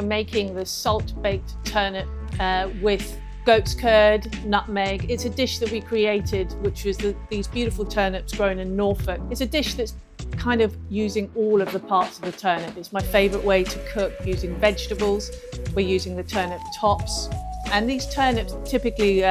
making the salt-baked turnip with goat's curd, nutmeg. It's a dish that we created, which was these beautiful turnips grown in Norfolk. It's a dish that's kind of using all of the parts of the turnip. It's my favourite way to cook using vegetables. We're using the turnip tops. And these turnips, typically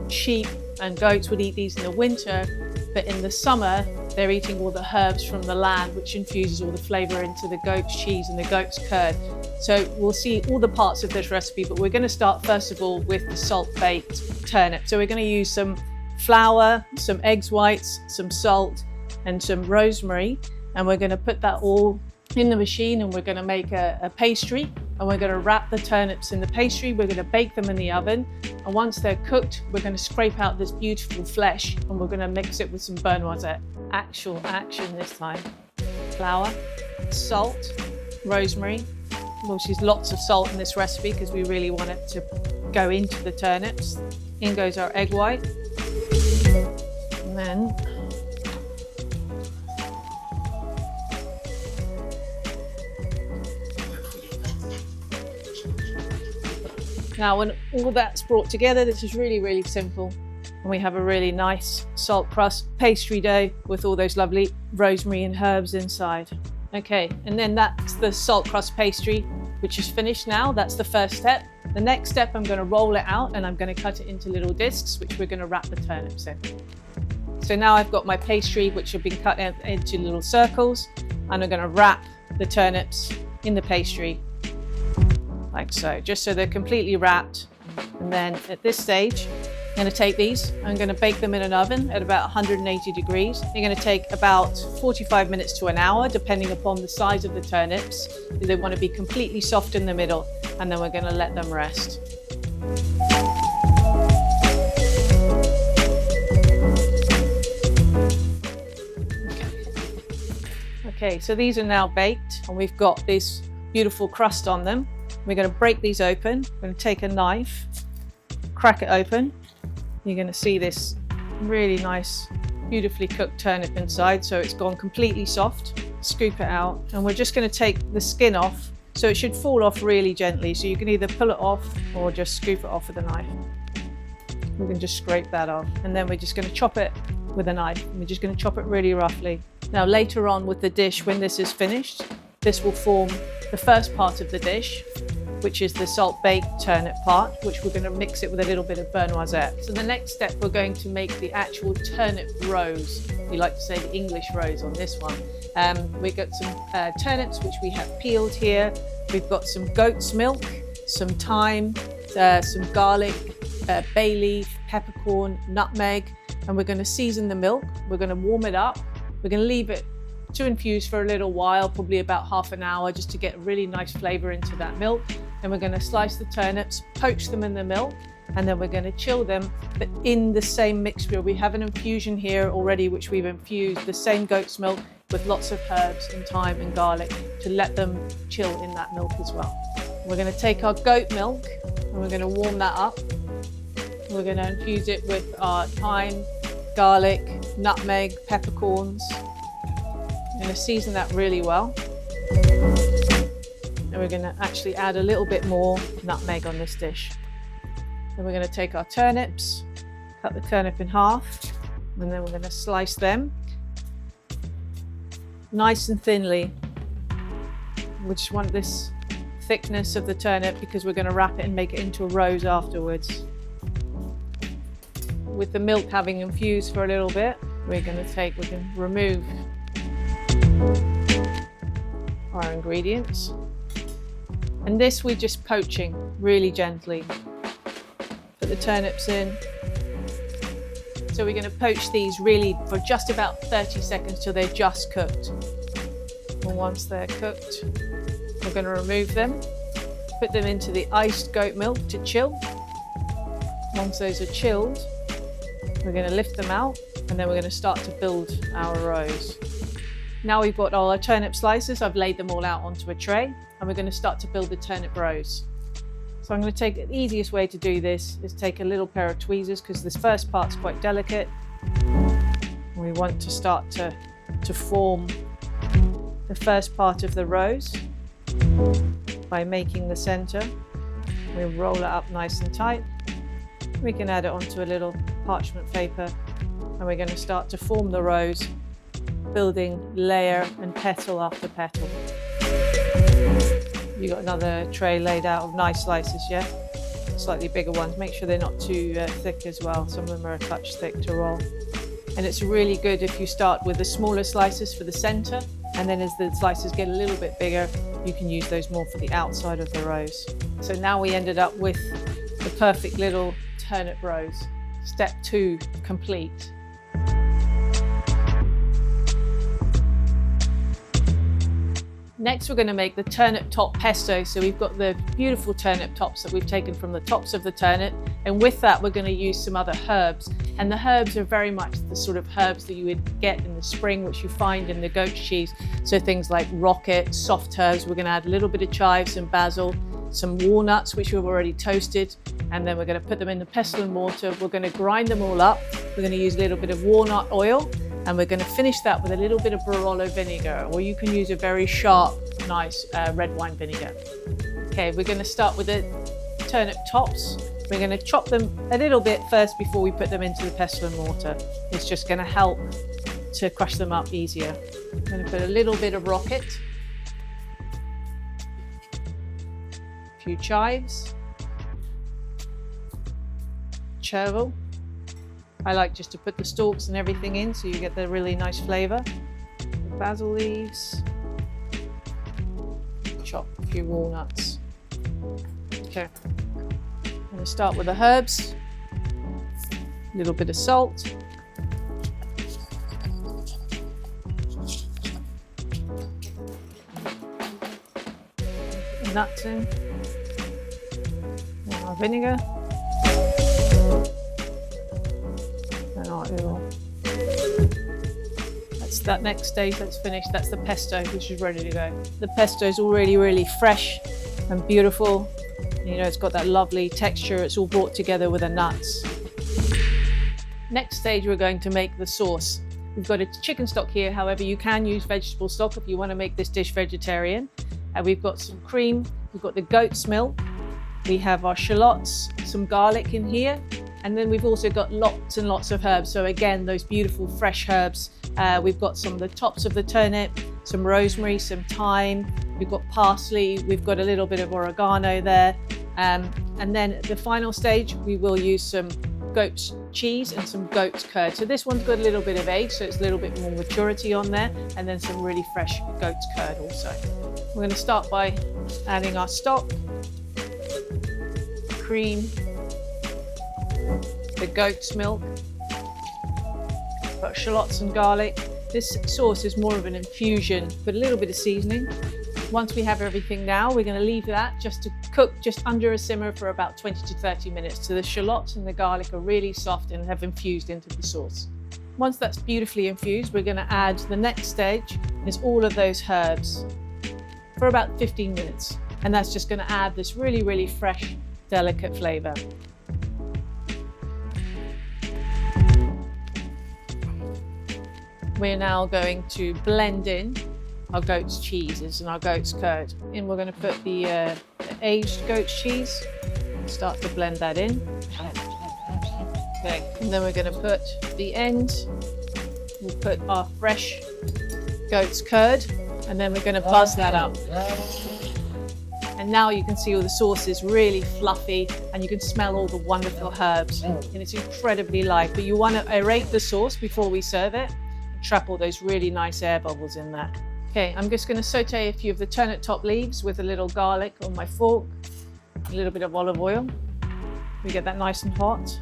sheep and goats would eat these in the winter, but in the summer, they're eating all the herbs from the land, which infuses all the flavour into the goat's cheese and the goat's curd. So we'll see all the parts of this recipe, but we're going to start first of all with the salt-baked turnip. So we're going to use some flour, some eggs whites, some salt, and some rosemary. And we're going to put that all in the machine, and we're going to make a pastry. And we're going to wrap the turnips in the pastry. We're going to bake them in the oven. And once they're cooked, we're going to scrape out this beautiful flesh, and we're going to mix it with some beurre noisette. Actual action this time. Flour, salt, rosemary. We'll use lots of salt in this recipe because we really want it to go into the turnips. In goes our egg white. And then now, when all that's brought together, this is really, really simple. And we have a really nice salt crust pastry dough with all those lovely rosemary and herbs inside. Okay, and then that's the salt crust pastry, which is finished now. That's the first step. The next step, I'm going to roll it out and I'm going to cut it into little discs, which we're going to wrap the turnips in. So now I've got my pastry, which have been cut into little circles, and I'm going to wrap the turnips in the pastry like so, just so they're completely wrapped. And then at this stage, I'm going to take these, I'm going to bake them in an oven at about 180 degrees. They're going to take about 45 minutes to an hour, depending upon the size of the turnips. They want to be completely soft in the middle, and then we're going to let them rest. Okay, so these are now baked, and we've got this beautiful crust on them. We're going to break these open. We're going to take a knife, crack it open. You're going to see this really nice, beautifully cooked turnip inside, so it's gone completely soft. Scoop it out, and we're just going to take the skin off, so it should fall off really gently. So you can either pull it off or just scoop it off with a knife. We can just scrape that off, and then we're just going to chop it with a knife. We're just going to chop it really roughly. Now later on with the dish, when this is finished, this will form the first part of the dish, which is the salt-baked turnip part, which we're going to mix it with a little bit of beurre noisette. So the next step, we're going to make the actual turnip rose. We like to say the English rose on this one. We've got some turnips, which we have peeled here. We've got some goat's milk, some thyme, some garlic, bay leaf, peppercorn, nutmeg, and we're going to season the milk. We're going to warm it up. We're going to leave it to infuse for a little while, probably about half an hour, just to get a really nice flavour into that milk. Then we're going to slice the turnips, poach them in the milk, and then we're going to chill them, but in the same mixture. We have an infusion here already, which we've infused the same goat's milk with lots of herbs and thyme and garlic to let them chill in that milk as well. We're going to take our goat milk and we're going to warm that up. We're going to infuse it with our thyme, garlic, nutmeg, peppercorns. We're going to season that really well. And we're going to actually add a little bit more nutmeg on this dish. Then we're going to take our turnips, cut the turnip in half, and then we're going to slice them nice and thinly. We just want this thickness of the turnip because we're going to wrap it and make it into a rose afterwards. With the milk having infused for a little bit, we can remove our ingredients. And this we're just poaching really gently. Put the turnips in. So we're going to poach these really for just about 30 seconds till they're just cooked. And once they're cooked, we're going to remove them, put them into the iced goat milk to chill. Once those are chilled, we're going to lift them out, and then we're going to start to build our rose. Now we've got all our turnip slices, I've laid them all out onto a tray, and we're going to start to build the turnip rose. So I'm going to take the easiest way to do this is take a little pair of tweezers, because this first part's quite delicate. We want to start to form the first part of the rose. by making the center. We'll roll it up nice and tight. We can add it onto a little parchment paper, and we're going to start to form the rose, building layer and petal after petal. You got another tray laid out of nice slices, yeah? Slightly bigger ones. Make sure they're not too thick as well. Some of them are a touch thick to roll. And it's really good if you start with the smaller slices for the center, and then as the slices get a little bit bigger, you can use those more for the outside of the rose. So now we ended up with the perfect little turnip rose. Step 2 complete. Next, we're going to make the turnip top pesto. So we've got the beautiful turnip tops that we've taken from the tops of the turnip. And with that, we're going to use some other herbs. And the herbs are very much the sort of herbs that you would get in the spring, which you find in the goat cheese. So things like rocket, soft herbs. We're going to add a little bit of chives and basil, some walnuts, which we've already toasted. And then we're going to put them in the pestle and mortar. We're going to grind them all up. We're going to use a little bit of walnut oil. And we're going to finish that with a little bit of Barolo vinegar, or you can use a very sharp, nice red wine vinegar. Okay, we're going to start with the turnip tops. We're going to chop them a little bit first before we put them into the pestle and mortar. It's just going to help to crush them up easier. I'm going to put a little bit of rocket, a few chives, chervil. I like just to put the stalks and everything in so you get the really nice flavour. Basil leaves, chop a few walnuts. Okay, I'm going to start with the herbs, a little bit of salt, nuts in, and our vinegar. That's that next stage that's finished. That's the pesto, which is ready to go. The pesto is already really fresh and beautiful. You know, it's got that lovely texture. It's all brought together with the nuts. Next stage, we're going to make the sauce. We've got a chicken stock here. However, you can use vegetable stock if you want to make this dish vegetarian. We've got some cream. We've got the goat's milk. We have our shallots, some garlic in here. And then we've also got lots and lots of herbs. So again, those beautiful fresh herbs. We've got some of the tops of the turnip, some rosemary, some thyme. We've got parsley. We've got a little bit of oregano there. And then at the final stage, we will use some goat's cheese and some goat's curd. So this one's got a little bit of age, so it's a little bit more maturity on there. And then some really fresh goat's curd also. We're going to start by adding our stock, cream, the goat's milk, got shallots and garlic. This sauce is more of an infusion, but a little bit of seasoning. Once we have everything now, we're going to leave that just to cook just under a simmer for about 20 to 30 minutes. So the shallots and the garlic are really soft and have infused into the sauce. Once that's beautifully infused, we're going to add the next stage is all of those herbs for about 15 minutes. And that's just going to add this really, really fresh, delicate flavor. We're now going to blend in our goat's cheeses and our goat's curd. And we're going to put the aged goat's cheese, start to blend that in. Okay, and then we're going to put the end, we'll put our fresh goat's curd, and then we're going to buzz that up. And now you can see all the sauce is really fluffy and you can smell all the wonderful herbs and it's incredibly light. But you want to aerate the sauce before we serve it. Trap all those really nice air bubbles in there. Okay, I'm just going to saute a few of the turnip top leaves with a little garlic on my fork, a little bit of olive oil. We get that nice and hot.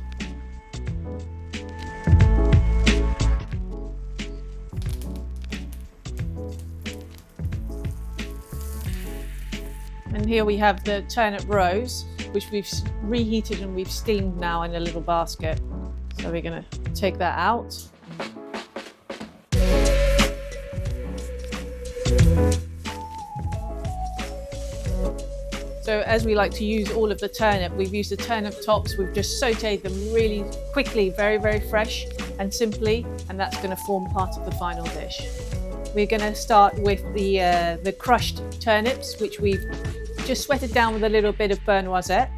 And here we have the turnip rose, which we've reheated and we've steamed now in a little basket. So we're going to take that out. So as we like to use all of the turnip, we've used the turnip tops, we've just sauteed them really quickly, very, very fresh and simply, and that's going to form part of the final dish. We're going to start with the crushed turnips, which we've just sweated down with a little bit of burnt noisette.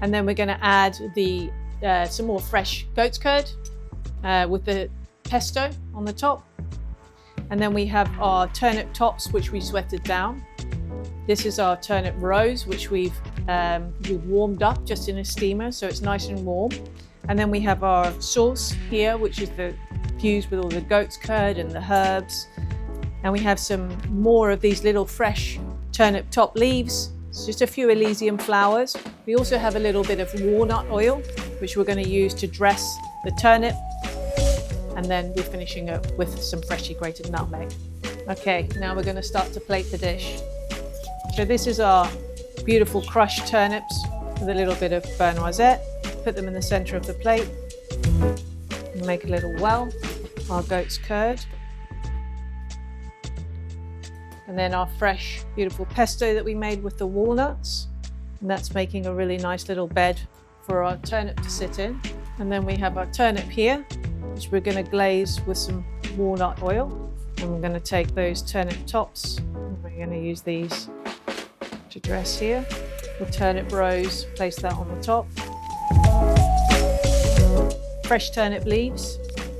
And then we're going to add the some more fresh goat's curd with the pesto on the top. And then we have our turnip tops, which we sweated down. This is our Turnip Rose, which we've warmed up just in a steamer, so it's nice and warm. And then we have our sauce here, which is fused with all the goat's curd and the herbs. And we have some more of these little fresh turnip top leaves. It's just a few Elysium flowers. We also have a little bit of walnut oil, which we're going to use to dress the turnip. And then we're finishing it with some freshly grated nutmeg. Okay, now we're going to start to plate the dish. So this is our beautiful crushed turnips with a little bit of burnt noisette. Put them in the center of the plate. And make a little well. Our goat's curd. And then our fresh, beautiful pesto that we made with the walnuts. And that's making a really nice little bed for our turnip to sit in. And then we have our turnip here, which we're going to glaze with some walnut oil. And we're going to take those turnip tops, and we're going to use these to dress here. The Turnip Rose, place that on the top. Fresh turnip leaves,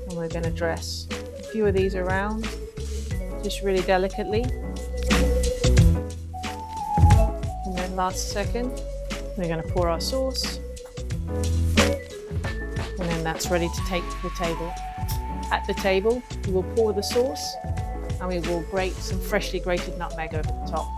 and we're going to dress a few of these around, just really delicately. And then last second, we're going to pour our sauce. And then that's ready to take to the table. At the table, we will pour the sauce and we will grate some freshly grated nutmeg over the top.